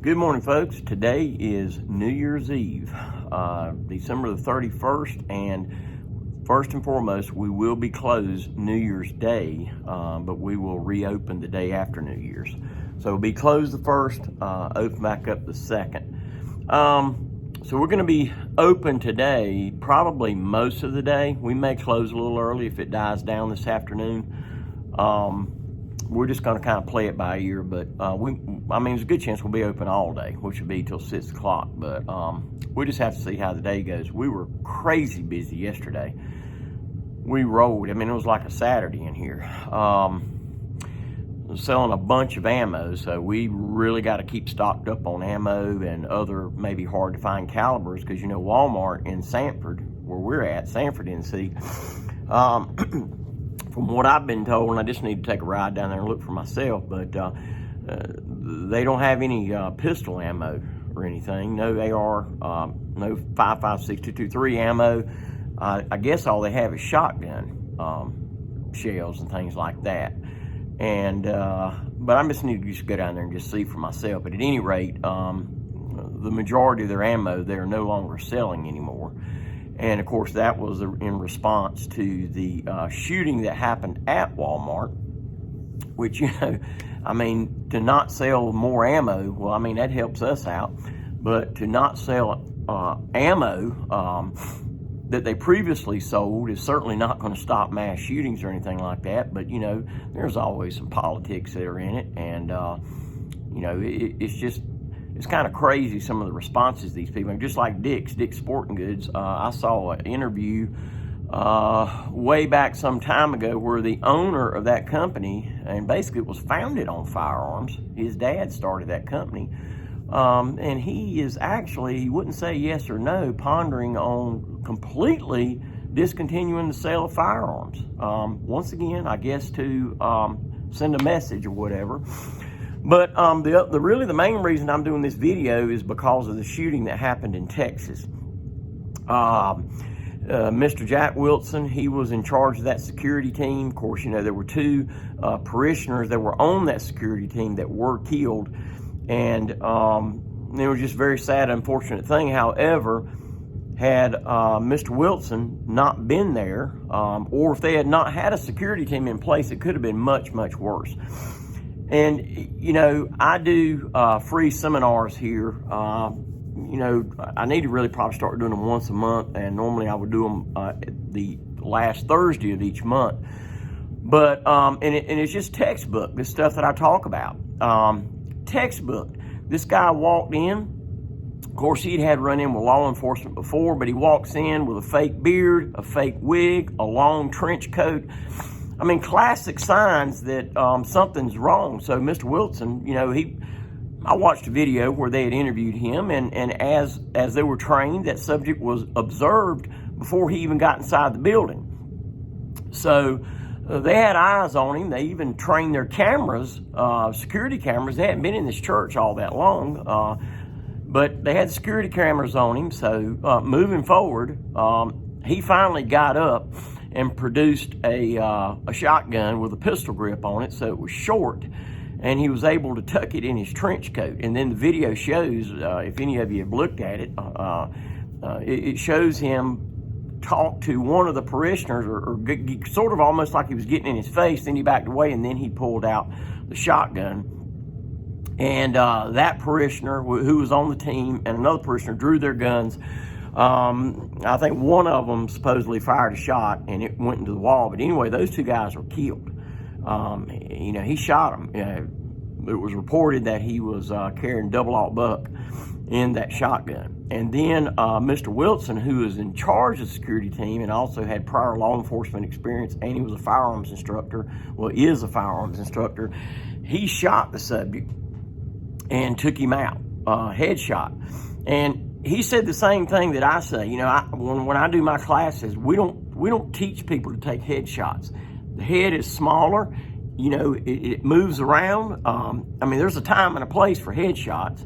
Good morning, folks. Today is New Year's Eve, December the 31st, and first and foremost, we will be closed New Year's Day, but we will reopen the day after New Year's. So we'll be closed the first, open back up the second. So we're going to be open today, probably most of the day. We may close a little early if it dies down this afternoon. We're just going to kind of play it by ear, but there's a good chance we'll be open all day, which would be till 6 o'clock. But we just have to see how the day goes. We were crazy busy yesterday. We rolled. It was like a Saturday in here. Selling a bunch of ammo, so we really got to keep stocked up on ammo and other maybe hard to find calibers, because Walmart in Sanford, where we're at, Sanford, NC. From what I've been told, and I just need to take a ride down there and look for myself, but they don't have any pistol ammo or anything. No AR, no 5.56 223 ammo. I guess all they have is shotgun shells and things like that. And but I just need to just go down there and just see for myself. But at any rate, the majority of their ammo they're no longer selling anymore. And of course, that was in response to the shooting that happened at Walmart, which, to not sell more ammo, well, that helps us out. But to not sell ammo that they previously sold is certainly not going to stop mass shootings or anything like that. But, there's always some politics that are in it. And, it's kind of crazy, some of the responses these people, just like Dick's Sporting Goods. I saw an interview way back some time ago where the owner of that company, and basically it was founded on firearms, his dad started that company, and he is actually, he wouldn't say yes or no, pondering on completely discontinuing the sale of firearms. Once again, I guess to send a message or whatever. But the main reason I'm doing this video is because of the shooting that happened in Texas. Mr. Jack Wilson, he was in charge of that security team. Of course, there were two parishioners that were on that security team that were killed. And it was just a very sad, unfortunate thing. However, had Mr. Wilson not been there, or if they had not had a security team in place, it could have been much, much worse. And, I do free seminars here. I need to really probably start doing them once a month, and normally I would do them the last Thursday of each month. But, and it's just textbook, this stuff that I talk about. Textbook. This guy walked in. Of course, he'd had run in with law enforcement before, but he walks in with a fake beard, a fake wig, a long trench coat. Classic signs that something's wrong. So Mr. Wilson, I watched a video where they had interviewed him, and as they were trained, that subject was observed before he even got inside the building. So they had eyes on him. They even trained their cameras, security cameras. They hadn't been in this church all that long, but they had security cameras on him. So moving forward, he finally got up and produced a shotgun with a pistol grip on it, so it was short, and he was able to tuck it in his trench coat. And then the video shows, if any of you have looked at it, it shows him talk to one of the parishioners, or sort of almost like he was getting in his face. Then he backed away, and then he pulled out the shotgun. And that parishioner who was on the team and another parishioner drew their guns. I think one of them supposedly fired a shot and it went into the wall. But anyway, those two guys were killed. He shot them. It was reported that he was carrying double-aught buck in that shotgun. And then Mr. Wilson, who was in charge of the security team and also had prior law enforcement experience, and he was a firearms instructor, is a firearms instructor, he shot the subject and took him out, headshot. And he said the same thing that I say. When I do my classes, we don't teach people to take headshots. The head is smaller. It moves around. There's a time and a place for headshots,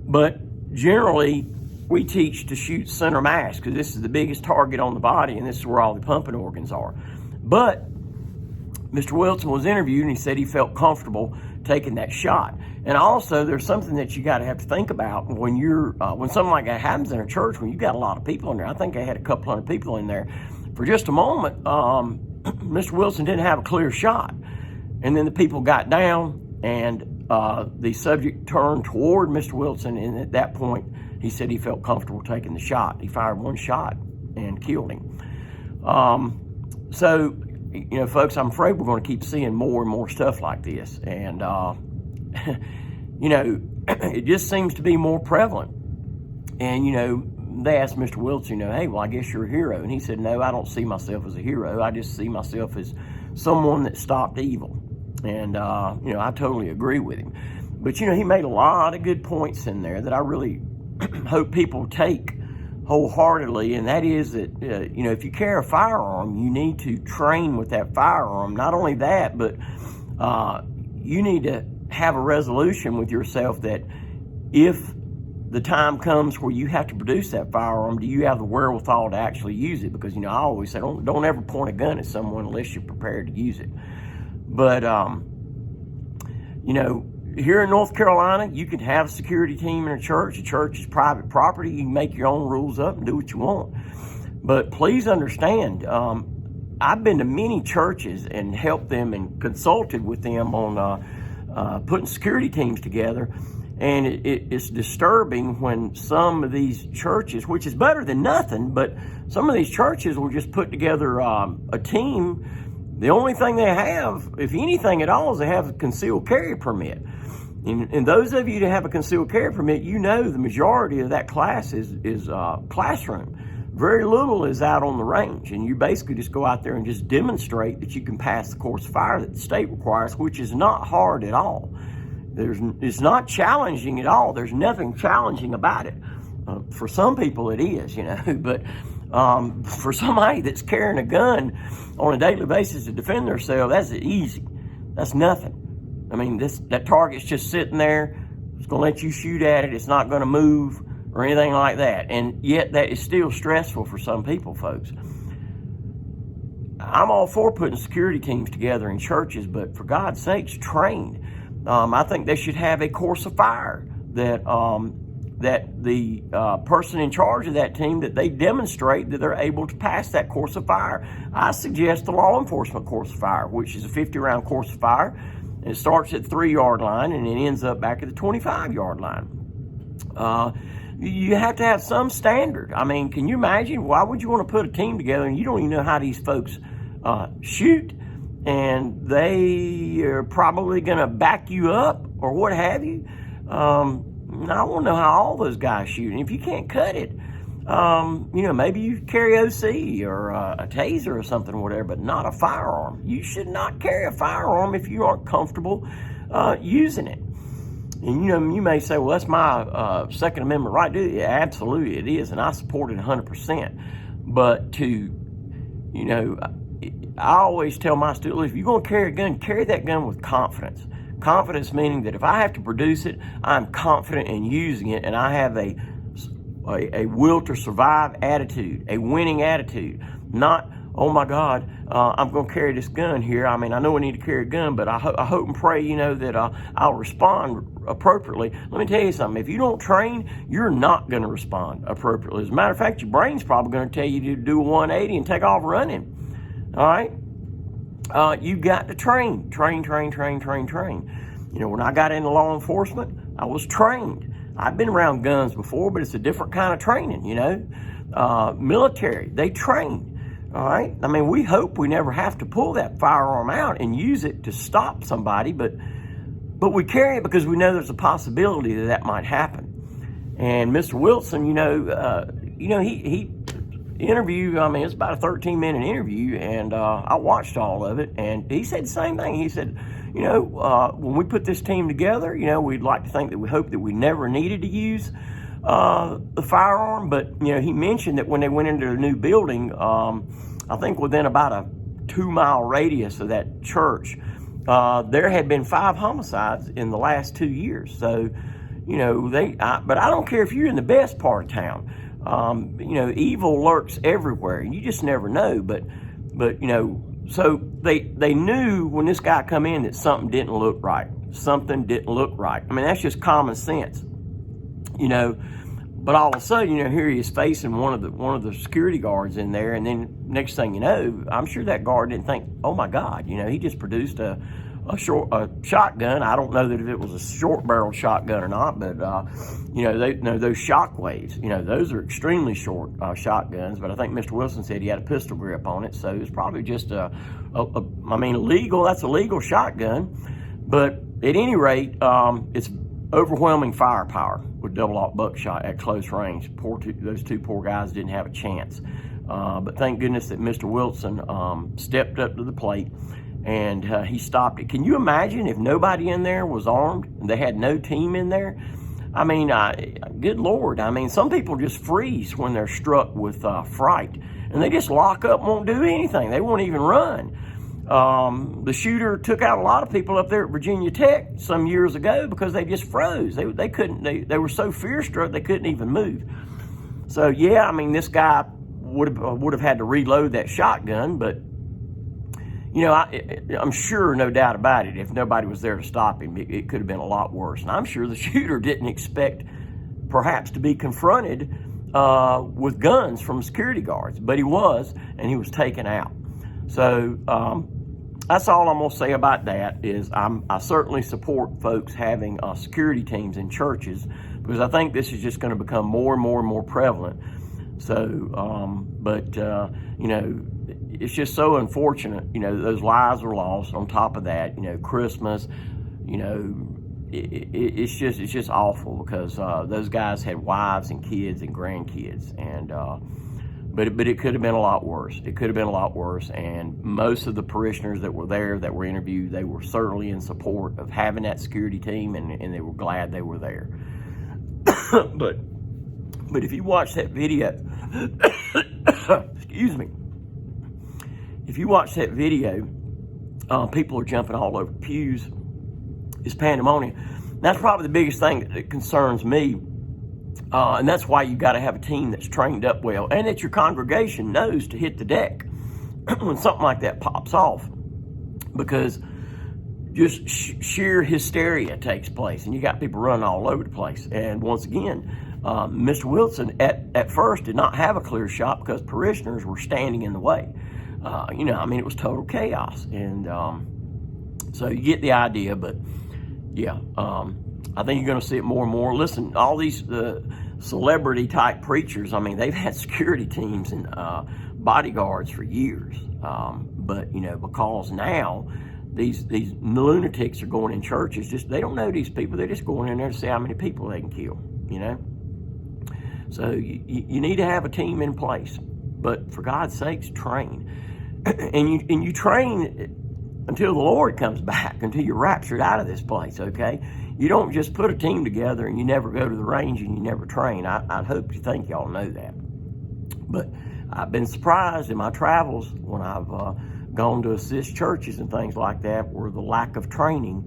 but generally we teach to shoot center mass, because this is the biggest target on the body, and this is where all the pumping organs are. But Mr. Wilson was interviewed, and he said he felt comfortable taking that shot. And also, there's something that you got to have to think about when when something like that happens in a church, when you got a lot of people in there. I think they had a couple hundred people in there. For just a moment, Mr. Wilson didn't have a clear shot. And then the people got down, and the subject turned toward Mr. Wilson, and at that point, he said he felt comfortable taking the shot. He fired one shot and killed him. So, folks, I'm afraid we're going to keep seeing more and more stuff like this. And, it just seems to be more prevalent. And, they asked Mr. Wilson, hey, well, I guess you're a hero. And he said, no, I don't see myself as a hero. I just see myself as someone that stopped evil. And, I totally agree with him. But, he made a lot of good points in there that I really hope people take wholeheartedly. And that is that, if you carry a firearm, you need to train with that firearm. Not only that, but you need to have a resolution with yourself that if the time comes where you have to produce that firearm, do you have the wherewithal to actually use it? Because, I always say, don't ever point a gun at someone unless you're prepared to use it. But, here in North Carolina, you can have a security team in a church. A church is private property. You can make your own rules up and do what you want. But please understand, I've been to many churches and helped them and consulted with them on putting security teams together. And it's disturbing when some of these churches, which is better than nothing, but some of these churches will just put together a team. The only thing they have, if anything at all, is they have a concealed carry permit. And those of you that have a concealed carry permit, the majority of that class is classroom. Very little is out on the range. And you basically just go out there and just demonstrate that you can pass the course of fire that the state requires, which is not hard at all. It's not challenging at all. There's nothing challenging about it. For some people it is, but for somebody that's carrying a gun on a daily basis to defend themselves, that's easy. That's nothing. I mean, that target's just sitting there. It's going to let you shoot at it. It's not going to move or anything like that. And yet that is still stressful for some people, folks. I'm all for putting security teams together in churches, but for God's sakes, train. I think they should have a course of fire that the person in charge of that team, that they demonstrate that they're able to pass that course of fire. I suggest the law enforcement course of fire, which is a 50-round course of fire. And it starts at the 3-yard line and it ends up back at the 25-yard line. You have to have some standard. I mean, can you imagine? Why would you want to put a team together and you don't even know how these folks shoot? And they are probably going to back you up or what have you. I want to know how all those guys shoot. And if you can't cut it, maybe you carry OC or a taser or something or whatever, but not a firearm. You should not carry a firearm if you aren't comfortable using it. And, you may say, well, that's my Second Amendment right. Yeah, absolutely it is, and I support it 100%. But I always tell my students, if you're going to carry a gun, carry that gun with confidence. Confidence meaning that if I have to produce it, I'm confident in using it, and I have a will to survive attitude, a winning attitude. Not, oh my God, I'm going to carry this gun here. I mean, I know I need to carry a gun, but I hope and pray, that I'll respond appropriately. Let me tell you something. If you don't train, you're not going to respond appropriately. As a matter of fact, your brain's probably going to tell you to do a 180 and take off running. All right? You've got to train. Train. When I got into law enforcement, I was trained. I've been around guns before, but it's a different kind of training, Military, they train. All right? I mean, we hope we never have to pull that firearm out and use it to stop somebody, but we carry it because we know there's a possibility that might happen. And Mr. Wilson, he interview, it's about a 13-minute interview, and I watched all of it, and he said the same thing. He said, when we put this team together, we'd like to think that we hope that we never needed to use the firearm, but, he mentioned that when they went into the new building, I think within about a 2-mile radius of that church, there had been 5 homicides in the last 2 years. So, but I don't care if you're in the best part of town. Evil lurks everywhere, and you just never know. But so they knew when this guy come in that something didn't look right. something didn't look right. I mean, that's just common sense, you know. But all of a sudden, you know, here he is facing one of the security guards in there, and then next thing you know, I'm sure that guard didn't think, oh my God, you know, he just produced a shotgun. I don't know that if it was a short-barreled shotgun or not, but you know, those shock waves, you know, those are extremely short shotguns. But I think Mr. Wilson said he had a pistol grip on it, so it's probably just I mean, legal. That's a legal shotgun, but at any rate, it's overwhelming firepower with double-aught buckshot at close range. Those two poor guys didn't have a chance. But thank goodness that Mr. Wilson stepped up to the plate, and he stopped it. Can you imagine if nobody in there was armed and they had no team in there? I mean, good Lord. I mean, some people just freeze when they're struck with fright, and they just lock up and won't do anything. They won't even run. The shooter took out a lot of people up there at Virginia Tech some years ago because they just froze. They couldn't, they were so fear-struck they couldn't even move. So yeah, I mean, this guy would have had to reload that shotgun, but you know, I'm sure, no doubt about it, if nobody was there to stop him, it could have been a lot worse. And I'm sure the shooter didn't expect perhaps to be confronted with guns from security guards, but he was, and he was taken out. So that's all I'm going to say about that. Is I certainly support folks having security teams in churches, because I think this is just going to become more and more and more prevalent. So, you know, it's just so unfortunate, you know, those lives are lost. On top of that, you know, Christmas, you know, it's just awful, because those guys had wives and kids and grandkids, and but it could have been a lot worse. It could have been a lot worse, and most of the parishioners that were there, that were interviewed, they were certainly in support of having that security team, and they were glad they were there. But if you watch that video, excuse me, if you watch that video, people are jumping all over pews. It's pandemonium. That's probably the biggest thing that concerns me. And that's why you got to have a team that's trained up well, and that your congregation knows to hit the deck when something like that pops off, because just sheer hysteria takes place, and you got people running all over the place. And once again, Mr. Wilson at first did not have a clear shot because parishioners were standing in the way. You know, I mean, it was total chaos, and so you get the idea. But yeah, I think you're going to see it more and more. Listen, all these celebrity type preachers, I mean, they've had security teams and bodyguards for years. But, you know, because now these lunatics are going in churches, just, they don't know these people. They're just going in there to see how many people they can kill, you know. So you need to have a team in place. But for God's sakes, train. And you train until the Lord comes back, until you're raptured out of this place, okay? You don't just put a team together and you never go to the range and you never train. I hope you think y'all know that. But I've been surprised in my travels when I've gone to assist churches and things like that, where the lack of training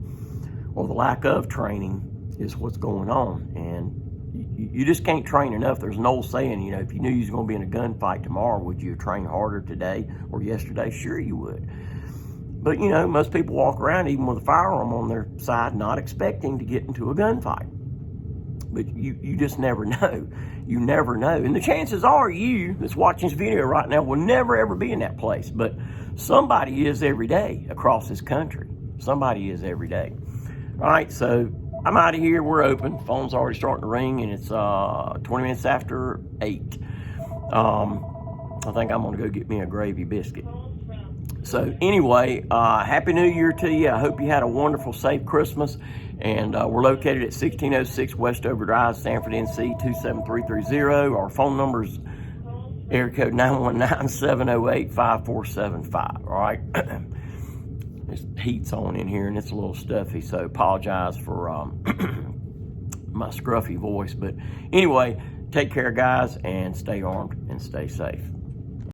or the lack of training is what's going on. And you just can't train enough. There's an old saying, you know, if you knew you was going to be in a gunfight tomorrow, would you train harder today or yesterday? Sure you would. But, you know, most people walk around even with a firearm on their side, not expecting to get into a gunfight. But you just never know. You never know. And the chances are you that's watching this video right now will never, ever be in that place. But somebody is every day across this country. Somebody is every day. All right, so I'm out of here. We're open. Phone's already starting to ring, and it's 20 minutes after 8. I think I'm going to go get me a gravy biscuit. So anyway, Happy New Year to you. I hope you had a wonderful, safe Christmas. And we're located at 1606 Westover Drive, Sanford, NC 27330. Our phone number is area code 919-708-5475. All right. This heat's on in here and it's a little stuffy, so apologize for my scruffy voice. But anyway, take care, guys, and stay armed and stay safe.